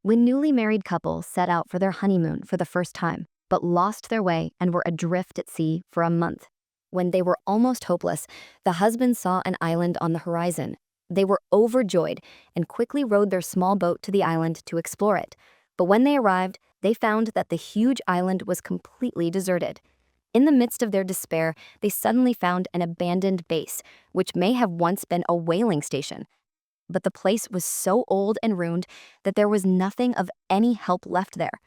When newly married couples set out for their honeymoon for the first time, but lost their way and were adrift at sea for a month. When they were almost hopeless, the husband saw an island on the horizon. They were overjoyed and quickly rowed their small boat to the island to explore it. But when they arrived, they found that the huge island was completely deserted. In the midst of their despair, they suddenly found an abandoned base, which may have once been a whaling station. But the place was so old and ruined that there was nothing of any help left there.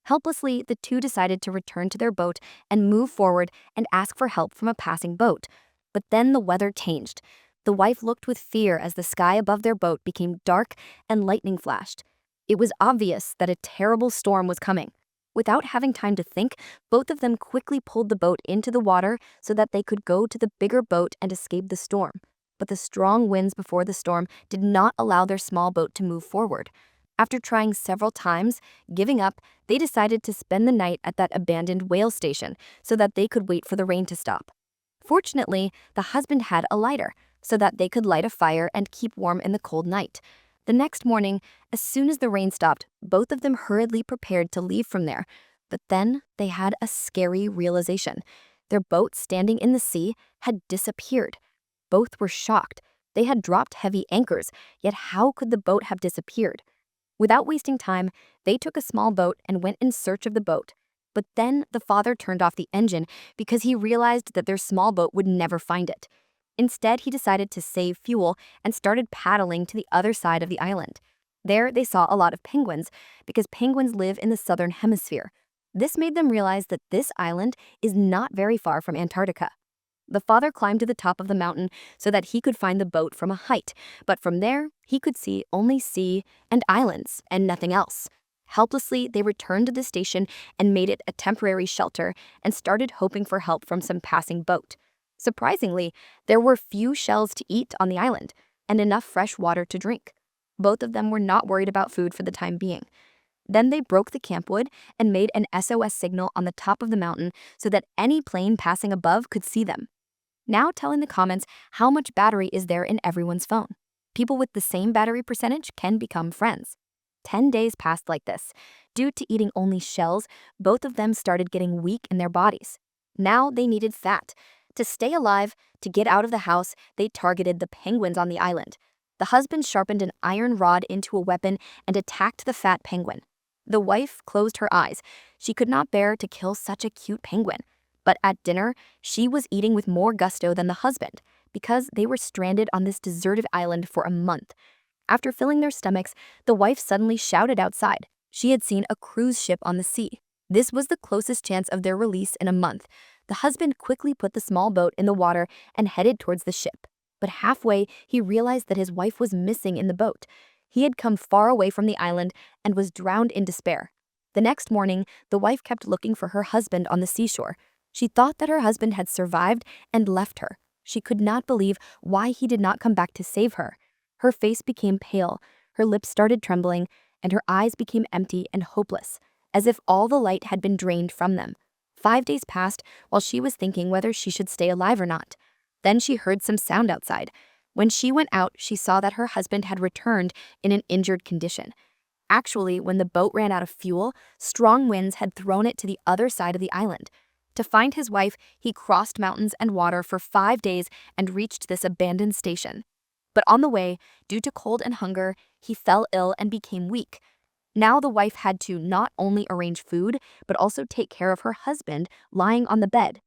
Helplessly, the two decided to return to their boat and move forward and ask for help from a passing boat. But then the weather changed. The wife looked with fear as the sky above their boat became dark and lightning flashed. It was obvious that a terrible storm was coming. Without having time to think, both of them quickly pulled the boat into the water so that they could go to the bigger boat and escape the storm. But the strong winds before the storm did not allow their small boat to move forward. After trying several times, giving up, they decided to spend the night at that abandoned whale station so that they could wait for the rain to stop. Fortunately, the husband had a lighter so that they could light a fire and keep warm in the cold night. The next morning, as soon as the rain stopped, both of them hurriedly prepared to leave from there. But then they had a scary realization. Their boat standing in the sea had disappeared. Both were shocked. They had dropped heavy anchors, yet how could the boat have disappeared? Without wasting time, they took a small boat and went in search of the boat. But then the father turned off the engine because he realized that their small boat would never find it. Instead, he decided to save fuel and started paddling to the other side of the island. There, they saw a lot of penguins because penguins live in the southern hemisphere. This made them realize that this island is not very far from Antarctica. The father climbed to the top of the mountain so that he could find the boat from a height, but from there, he could see only sea and islands and nothing else. Helplessly, they returned to the station and made it a temporary shelter and started hoping for help from some passing boat. Surprisingly, there were few shells to eat on the island and enough fresh water to drink. Both of them were not worried about food for the time being. Then they broke the campwood and made an SOS signal on the top of the mountain so that any plane passing above could see them. Now tell in the comments how much battery is there in everyone's phone. People with the same battery percentage can become friends. 10 days passed like this. Due to eating only shells, both of them started getting weak in their bodies. Now they needed fat. To stay alive, to get out of the house, they targeted the penguins on the island. The husband sharpened an iron rod into a weapon and attacked the fat penguin. The wife closed her eyes. She could not bear to kill such a cute penguin. But at dinner, she was eating with more gusto than the husband because they were stranded on this deserted island for a month. After filling their stomachs, the wife suddenly shouted outside. She had seen a cruise ship on the sea. This was the closest chance of their release in a month. The husband quickly put the small boat in the water and headed towards the ship. But halfway, he realized that his wife was missing in the boat. He had come far away from the island and was drowned in despair. The next morning, the wife kept looking for her husband on the seashore. She thought that her husband had survived and left her. She could not believe why he did not come back to save her. Her face became pale, her lips started trembling, and her eyes became empty and hopeless, as if all the light had been drained from them. 5 days passed while she was thinking whether she should stay alive or not. Then she heard some sound outside. When she went out, she saw that her husband had returned in an injured condition. Actually, when the boat ran out of fuel, strong winds had thrown it to the other side of the island. To find his wife, he crossed mountains and water for 5 days and reached this abandoned station. But on the way, due to cold and hunger, he fell ill and became weak. Now the wife had to not only arrange food, but also take care of her husband lying on the bed.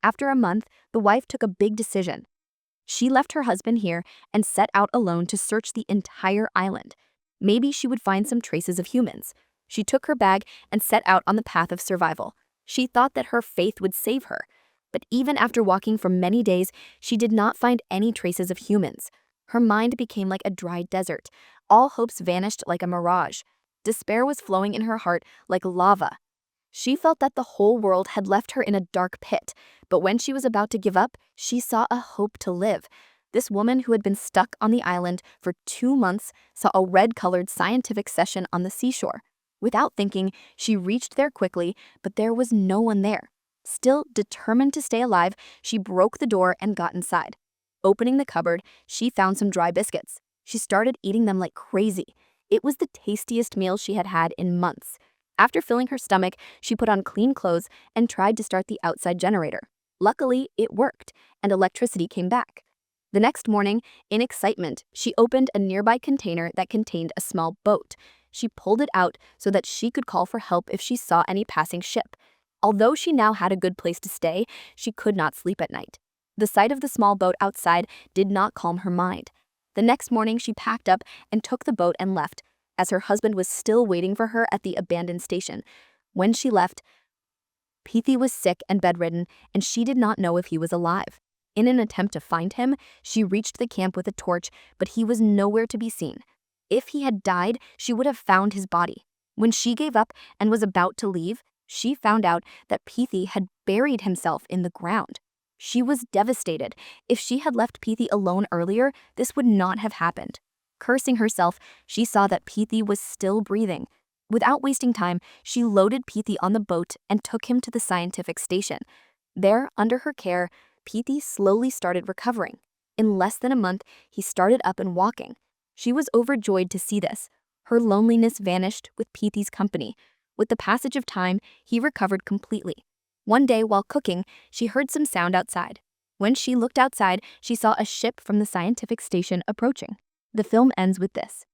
After a month, the wife took a big decision. She left her husband here and set out alone to search the entire island. Maybe she would find some traces of humans. She took her bag and set out on the path of survival. She thought that her faith would save her. But even after walking for many days, she did not find any traces of humans. Her mind became like a dry desert. All hopes vanished like a mirage. Despair was flowing in her heart like lava. She felt that the whole world had left her in a dark pit, but when she was about to give up, she saw a hope to live. This woman who had been stuck on the island for 2 months saw a red-colored scientific session on the seashore. Without thinking, she reached there quickly, but there was no one there. Still determined to stay alive, she broke the door and got inside. Opening the cupboard, she found some dry biscuits. She started eating them like crazy. It was the tastiest meal she had had in months. After filling her stomach, she put on clean clothes and tried to start the outside generator. Luckily, it worked, and electricity came back. The next morning, in excitement, she opened a nearby container that contained a small boat. She pulled it out so that she could call for help if she saw any passing ship. Although she now had a good place to stay, she could not sleep at night. The sight of the small boat outside did not calm her mind. The next morning, she packed up and took the boat and left, as her husband was still waiting for her at the abandoned station. When she left, Peethy was sick and bedridden, and she did not know if he was alive. In an attempt to find him, she reached the camp with a torch, but he was nowhere to be seen. If he had died, she would have found his body. When she gave up and was about to leave, she found out that Peethy had buried himself in the ground. She was devastated. If she had left Peethy alone earlier, this would not have happened. Cursing herself, she saw that Peethy was still breathing. Without wasting time, she loaded Peethy on the boat and took him to the scientific station. There, under her care, Peethy slowly started recovering. In less than a month, he started up and walking. She was overjoyed to see this. Her loneliness vanished with Peethy's company. With the passage of time, he recovered completely. One day, while cooking, she heard some sound outside. When she looked outside, she saw a ship from the scientific station approaching. The film ends with this.